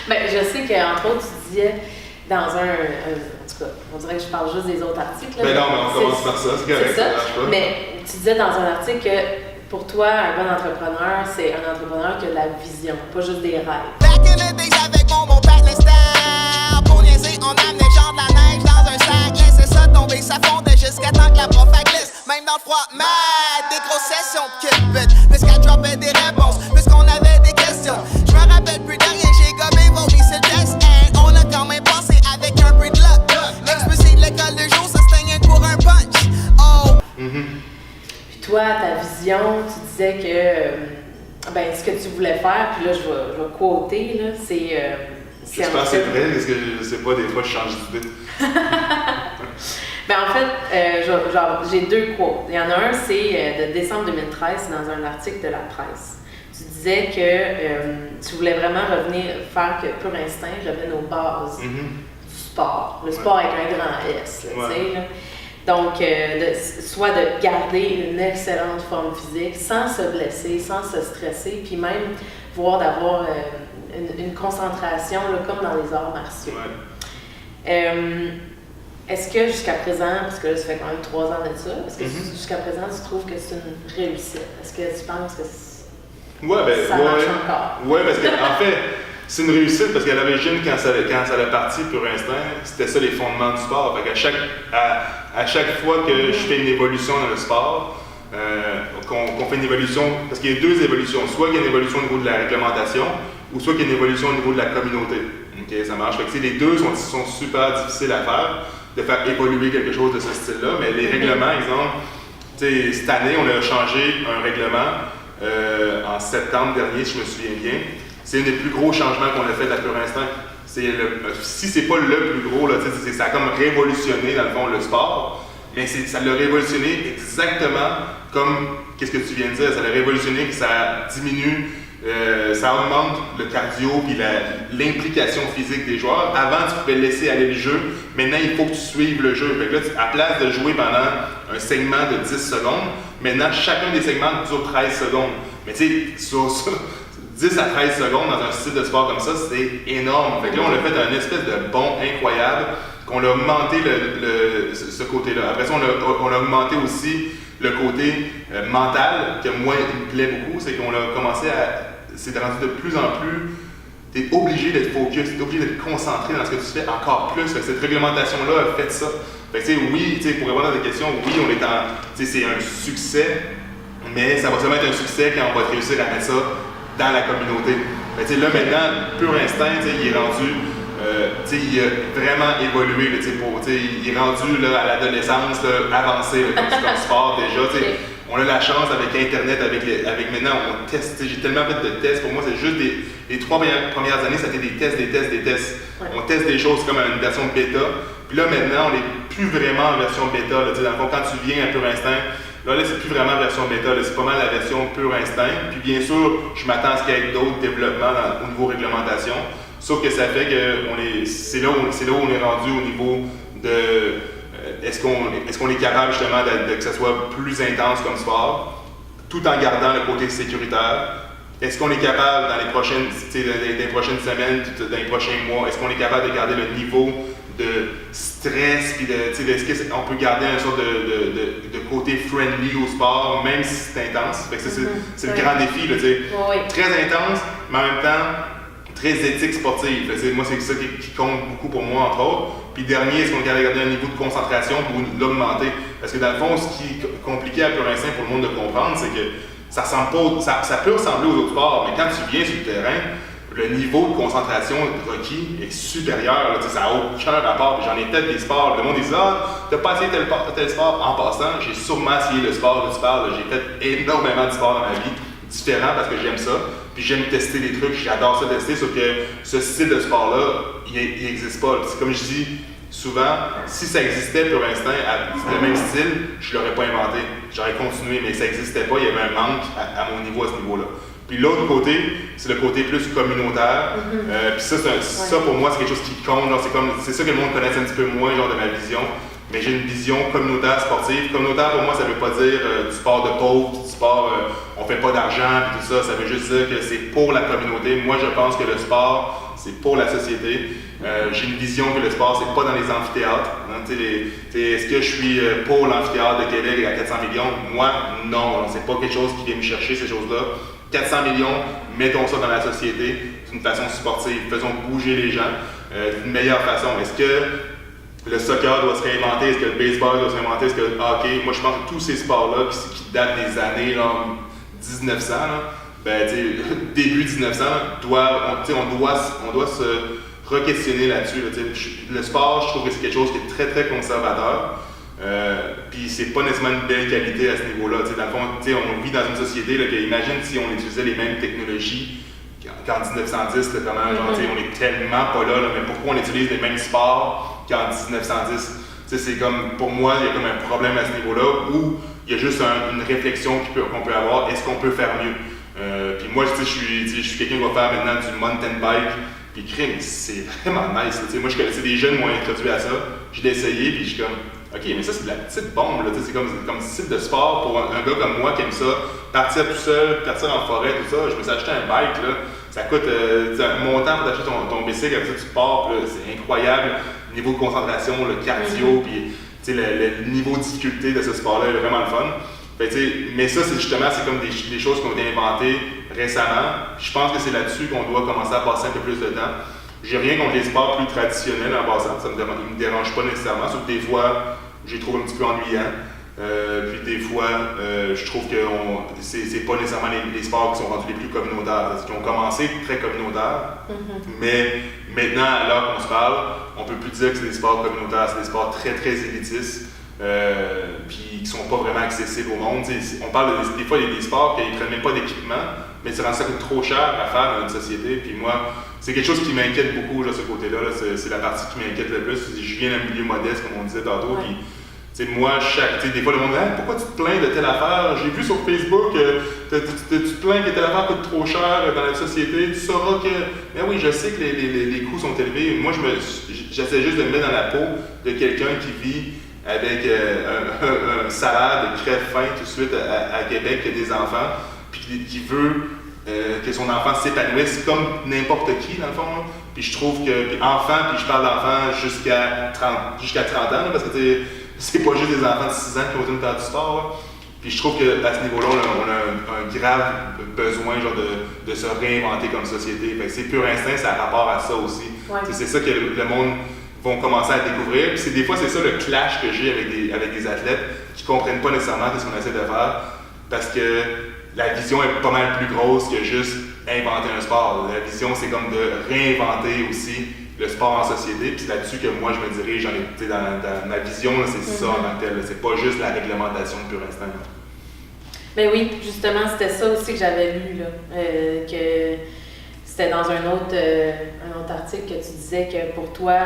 Ben, je sais qu'entre autres, tu disais dans en tout cas, on dirait que je parle juste des autres articles. Là, mais non, mais on commence par ça, c'est correct. C'est ça. Mais tu disais dans un article que pour toi, un bon entrepreneur, c'est un entrepreneur qui a de la vision, pas juste des rêves. Back in the days avec mon beau-père, le style. Pour niaiser, on amenait genre de la neige dans un sac. Laissait ça tomber, ça fondait jusqu'à temps que la prof glisse. Même dans le froid, des grosses sessions de Cupid. Puisqu'elle dropait des réponses, puisqu'on avait des questions. Je me rappelle plus de rien, j'ai gobé vos vies sur le test. On a quand même passé avec un peu de luck. L'expulsé de l'école de jour, ça se teignait pour un punch. Oh! Puis toi, ta vision, tu disais que ben, ce que tu voulais faire, puis là, je vais quoter, là, c'est... J'espère que c'est vrai, parce que je sais pas, des fois, je change d'idée. Ben, en fait, j'ai deux quotes. Il y en a un, c'est de décembre 2013, c'est dans un article de la presse. Tu disais que tu voulais vraiment faire que Pur Instinct revienne aux bases du sport. Le sport avec un grand S, tu sais, là. Donc, soit de garder une excellente forme physique sans se blesser, sans se stresser, puis même voire d'avoir une concentration là, comme dans les arts martiaux. Ouais. Est-ce que jusqu'à présent, parce que là, ça fait quand même 3 ans de ça, est-ce que jusqu'à présent, tu trouves que c'est une réussite? Est-ce que tu penses que ça marche encore? Oui, parce qu'en fait, c'est une réussite parce qu'à l'origine, quand ça a parti Pur Instinct, c'était ça les fondements du sport. Fait qu'à à chaque fois que je fais une évolution dans le sport, qu'on fait une évolution, parce qu'il y a 2 évolutions, soit il y a une évolution au niveau de la réglementation, ou soit il y a une évolution au niveau de la communauté. Okay, ça marche. Fait que, les deux sont super difficiles à faire, de faire évoluer quelque chose de ce style-là, mais les règlements, exemple, cette année, on a changé un règlement en septembre dernier, si je me souviens bien. C'est un des plus gros changements qu'on a fait à Pur Instinct. Si c'est pas le plus gros, là, ça a comme révolutionné, dans le fond, le sport, mais ça l'a révolutionné exactement comme, qu'est-ce que tu viens de dire, ça l'a révolutionné, que ça diminue, ça augmente le cardio puis l'implication physique des joueurs. Avant, tu pouvais laisser aller le jeu. Maintenant, il faut que tu suives le jeu. Fait que là, à place de jouer pendant un segment de 10 secondes, maintenant, chacun des segments dure 13 secondes. Mais tu sais, sur ça, 10 à 13 secondes dans un style de sport comme ça, c'est énorme. Fait que là, on a fait un espèce de bond incroyable, qu'on a augmenté ce côté-là. Après ça, on a augmenté aussi le côté mental, que moi, il me plaît beaucoup, c'est qu'on a commencé c'est rendu de plus en plus, tu es obligé d'être focus, tu es obligé d'être concentré dans ce que tu fais encore plus. Fait que cette réglementation-là a fait ça. Fait que oui, pour répondre à ta question, oui, c'est un succès, mais ça va seulement être un succès quand on va réussir à mettre ça dans la communauté. Fait que là, maintenant, Pur Instinct, il est rendu, il a vraiment évolué, il est rendu là, à l'adolescence, avancé comme sport déjà. On a la chance avec Internet, avec maintenant, on teste. J'ai tellement fait de tests. Pour moi, c'est juste les 3 premières années, ça a été des tests. Ouais. On teste des choses comme une version bêta. Puis là, maintenant, on n'est plus vraiment en version bêta. Là, dans le fond, quand tu viens à Pur Instinct, là c'est plus vraiment version bêta. C'est pas mal la version Pur Instinct. Puis bien sûr, je m'attends à ce qu'il y ait d'autres développements au niveau réglementation. Sauf que ça fait que c'est là où on est rendu au niveau de... Est-ce qu'on est capable justement que ça soit plus intense comme sport, tout en gardant le côté sécuritaire? Est-ce qu'on est capable dans les prochaines semaines, dans les prochains mois, est-ce qu'on est capable de garder le niveau de stress, puis est-ce qu'on peut garder un sorte de côté friendly au sport, même si c'est intense? Fait que c'est le grand défi, là, très intense, mais en même temps très éthique sportive. Moi, c'est ça qui compte beaucoup pour moi, entre autres. Puis dernier, est-ce qu'on est capable de garder un niveau de concentration pour l'augmenter? Parce que dans le fond, ce qui est compliqué à Pur Instinct pour le monde de comprendre, c'est que ça peut ressembler aux autres sports, mais quand tu viens sur le terrain, le niveau de concentration requis est supérieur. Là, ça n'a aucun rapport. J'en ai peut-être des sports. Le monde dit « Ah, t'as pas essayé tel sport. » En passant, j'ai sûrement essayé le sport que tu parles. J'ai fait énormément de sport dans ma vie, différents parce que j'aime ça. Puis j'aime tester des trucs, j'adore ça tester, sauf que ce style de sport-là, il n'existe pas. C'est comme je dis souvent, si ça existait Pur Instinct, le même style, je ne l'aurais pas inventé. J'aurais continué, mais ça n'existait pas, il y avait un manque à mon niveau, à ce niveau-là. Puis l'autre côté, c'est le côté plus communautaire. Puis ça, pour moi, c'est quelque chose qui compte. C'est ça que le monde connaisse un petit peu moins, genre de ma vision. Mais j'ai une vision communautaire sportive. Communautaire, pour moi, ça ne veut pas dire du sport de pauvre, du sport on fait pas d'argent, puis tout ça. Ça veut juste dire que c'est pour la communauté. Moi, je pense que le sport c'est pour la société. J'ai une vision que le sport, c'est pas dans les amphithéâtres. Hein, est-ce que je suis pour l'amphithéâtre de Québec à 400 millions? Moi, non. C'est pas quelque chose qui vient me chercher, ces choses-là. 400 millions, mettons ça dans la société d'une façon sportive. Faisons bouger les gens d'une meilleure façon. Est-ce que le soccer doit se réinventer? Est-ce que le baseball doit se réinventer? Est-ce que le hockey? Moi, je pense que tous ces sports-là qui datent des années là, 1900, là, début 1900, on doit se re-questionner là-dessus. Là, le sport, je trouve que c'est quelque chose qui est très, très conservateur. Puis c'est pas nécessairement une belle qualité à ce niveau-là. Dans le fond, on vit dans une société, là, que, imagine si on utilisait les mêmes technologies qu'en 1910, là, comment, on est tellement pas là, mais pourquoi on utilise les mêmes sports qu'en 1910? C'est comme, pour moi, il y a comme un problème à ce niveau-là où il y a juste une réflexion qu'on peut avoir. Est-ce qu'on peut faire mieux? Puis moi, je suis quelqu'un qui va faire maintenant du mountain bike. Puis crime, c'est vraiment nice. Moi, je connaissais des jeunes qui m'ont introduit à ça. Je l'ai essayé, puis je suis comme, OK, mais ça, c'est de la petite bombe. C'est comme style de sport pour un gars comme moi qui aime ça. Partir tout seul, partir en forêt, tout ça. Je me suis acheté un bike. Là. Ça coûte un montant pour acheter ton bicycle. Après ça, tu pars. C'est incroyable. Le niveau de concentration, le cardio, puis le niveau de difficulté de ce sport-là est vraiment le fun. Mais ça, c'est comme des choses qui ont été inventées récemment. Je pense que c'est là-dessus qu'on doit commencer à passer un peu plus de temps. J'ai rien contre les sports plus traditionnels en passant, ça ne me dérange pas nécessairement, sauf que des fois, je les trouve un petit peu ennuyants. Puis des fois, je trouve que c'est pas nécessairement les sports qui sont rendus les plus communautaires, qui ont commencé très communautaires, mais maintenant, à l'heure qu'on se parle, on peut plus dire que c'est des sports communautaires, c'est des sports très très élitistes. Puis qui sont pas vraiment accessibles au monde. On parle des fois des sports qui ne prennent même pas d'équipement, mais ça coûte trop cher à faire dans notre société. Puis moi, c'est quelque chose qui m'inquiète beaucoup, là, ce côté-là. C'est la partie qui m'inquiète le plus. Je viens d'un milieu modeste, comme on disait tantôt. Ouais. Puis, moi, des fois, le monde dit pourquoi tu te plains de telle affaire? J'ai vu sur Facebook tu te plains que telle affaire coûte trop cher dans la société. Tu sauras que. Mais oui, je sais que les coûts sont élevés. Moi, j'essaie juste de me mettre dans la peau de quelqu'un qui vit avec un salaire de crève-faim tout de suite à Québec, qui a des enfants, puis qui veut que son enfant s'épanouisse comme n'importe qui, dans le fond. Puis je trouve que, puis je parle d'enfants jusqu'à 30 ans, là, parce que c'est pas juste des enfants de 6 ans qui ont besoin de faire du sport. Là. Puis je trouve qu'à ce niveau-là, on a un grave besoin de se réinventer comme société. Fait que c'est pur instinct, ça a rapport à ça aussi. Ouais. C'est ça que le monde vont commencer à découvrir. Puis des fois, c'est ça le clash que j'ai avec des athlètes qui ne comprennent pas nécessairement ce qu'on essaie de faire parce que la vision est pas mal plus grosse que juste inventer un sport. La vision, c'est comme de réinventer aussi le sport en société. Puis c'est là-dessus que moi, je me dirige. Dans ma vision, là, c'est ça en tant que tel. C'est pas juste la réglementation de pur instinct. Ben oui, justement, c'était ça aussi que j'avais lu, là, que c'était dans un autre article que tu disais que pour toi,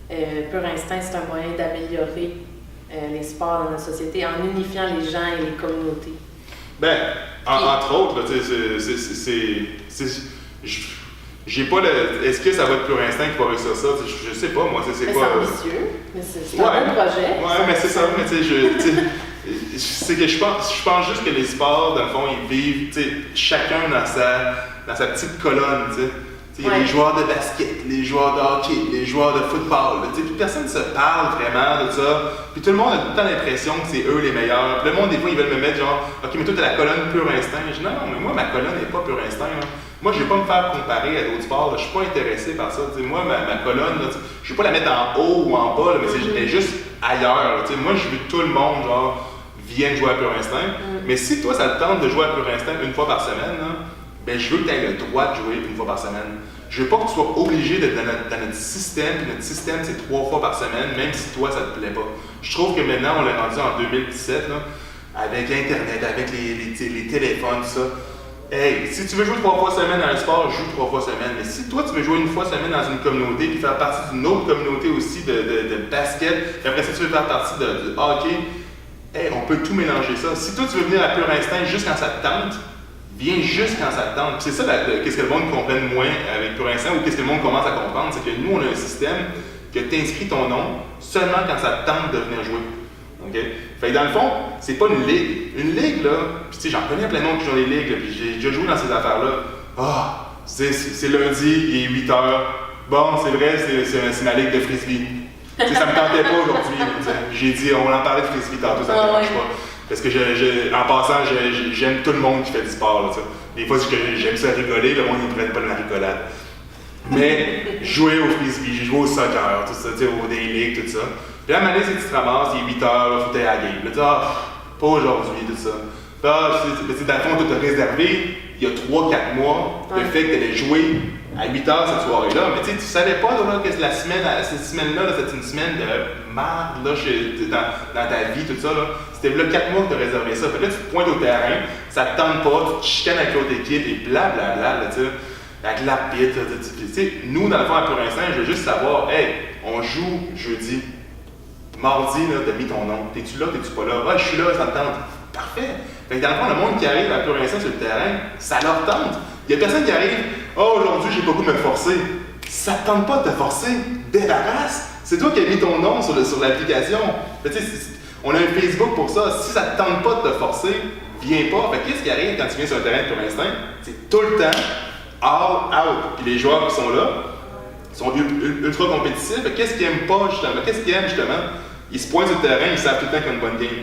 Pur Instinct, c'est un moyen d'améliorer les sports dans notre société en unifiant les gens et les communautés. Ben, entre autres, j'ai pas le. Est-ce que ça va être Pur Instinct qui va réussir ça? Je sais pas, moi, c'est pas. C'est ambitieux, mais c'est un bon projet. Ouais, mais c'est ça, mais tu sais, c'est que je pense juste que les sports, dans le fond, ils vivent, chacun dans sa petite colonne, tu sais. Il y a les joueurs de basket, les joueurs de hockey, les joueurs de football. Puis personne ne se parle vraiment de ça. Puis tout le monde a tout le temps l'impression que c'est eux les meilleurs. Puis le monde, des fois, ils veulent me mettre genre, OK, mais toi, t'as la colonne Pur Instinct. Je dis non, mais moi, ma colonne n'est pas Pur Instinct. Hein. Moi, je ne vais pas me faire comparer à d'autres sports. Je ne suis pas intéressé par ça. T'sais, moi, ma colonne, je ne vais pas la mettre en haut ou en bas, là, mais c'est juste ailleurs. Moi, je veux que tout le monde genre, vienne jouer à Pur Instinct. Mais si toi, ça te tente de jouer à Pur Instinct une fois par semaine, là, ben, je veux que tu aies le droit de jouer une fois par semaine. Je veux pas que tu sois obligé d'être dans notre système, puis notre système c'est 3 fois par semaine, même si toi ça te plaît pas. Je trouve que maintenant, on l'a rendu en 2017, là, avec Internet, avec les téléphones, tout ça. Hey, si tu veux jouer 3 fois semaine dans un sport, joue 3 fois semaine. Mais si toi tu veux jouer une fois semaine dans une communauté, puis faire partie d'une autre communauté aussi de basket, puis après ça tu veux faire partie de hockey, hey, on peut tout mélanger ça. Si toi tu veux venir à Pur Instinct juste quand ça te tente, viens juste quand ça te tente. C'est ça, qu'est-ce que le monde comprenne moins avec Pur Instinct ou qu'est-ce que le monde commence à comprendre, c'est que nous, on a un système que tu inscris ton nom seulement quand ça te tente de venir jouer. Okay? Fait que dans le fond, c'est pas une ligue. Une ligue, là, puis tu sais, j'en connais plein de monde qui jouent dans les ligues, puis j'ai déjà joué dans ces affaires-là. C'est lundi, il est 8 h. Bon, c'est vrai, c'est ma ligue de frisbee. Ça me tentait pas aujourd'hui. J'ai dit, on va en parler de frisbee tantôt, ça me dérange pas. Parce que en passant, j'aime tout le monde qui fait du sport. Là, des fois, j'aime ça rigoler, le monde ne prenne pas de la rigolade. Mais jouer au frisbee, j'ai joué au soccer, tout ça, au day-league, tout ça. Puis là, à un moment donné, tu te ramasses, il est 8 h, il faut aller à la game. Là, tu dis, pas aujourd'hui, tout ça. Dans le fond, tu as réservé, il y a 3-4 mois, le fait que tu allais jouer à 8 h cette soirée-là. Mais tu savais pas là, que cette semaine-là, c'était une semaine de merde dans ta vie, tout ça. C'était là 4 mois que tu as réservé ça. Fait que là, tu te pointes au terrain, ça te tente pas, tu te chicanes avec l'autre équipe et blablabla, tu sais. Avec la pite, tu sais. Nous, dans le fond, à Pur Instinct, je veux juste savoir, hey, on joue jeudi. Mardi, là, t'as mis ton nom. T'es-tu là, t'es-tu pas là? Ah, je suis là, ça te tente. Parfait. Fait que dans le fond, le monde qui arrive à Pur Instinct sur le terrain, ça leur tente. Il y a personne qui arrive, oh, aujourd'hui, j'ai pas goût de me forcer. Ça te tente pas de te forcer. Débarrasse. C'est toi qui as mis ton nom sur l'application. Tu sais, on a un Facebook pour ça. Si ça te tente pas de te forcer, viens pas. Fait que qu'est-ce qui arrive quand tu viens sur le terrain de Pur Instinct? C'est tout le temps all out. Puis les joueurs qui sont là sont ultra compétitifs. Qu'est-ce qu'ils aiment pas, justement? Qu'est-ce qu'ils aiment, justement? Ils se pointent sur le terrain, ils savent tout le temps qu'ils ont une bonne game.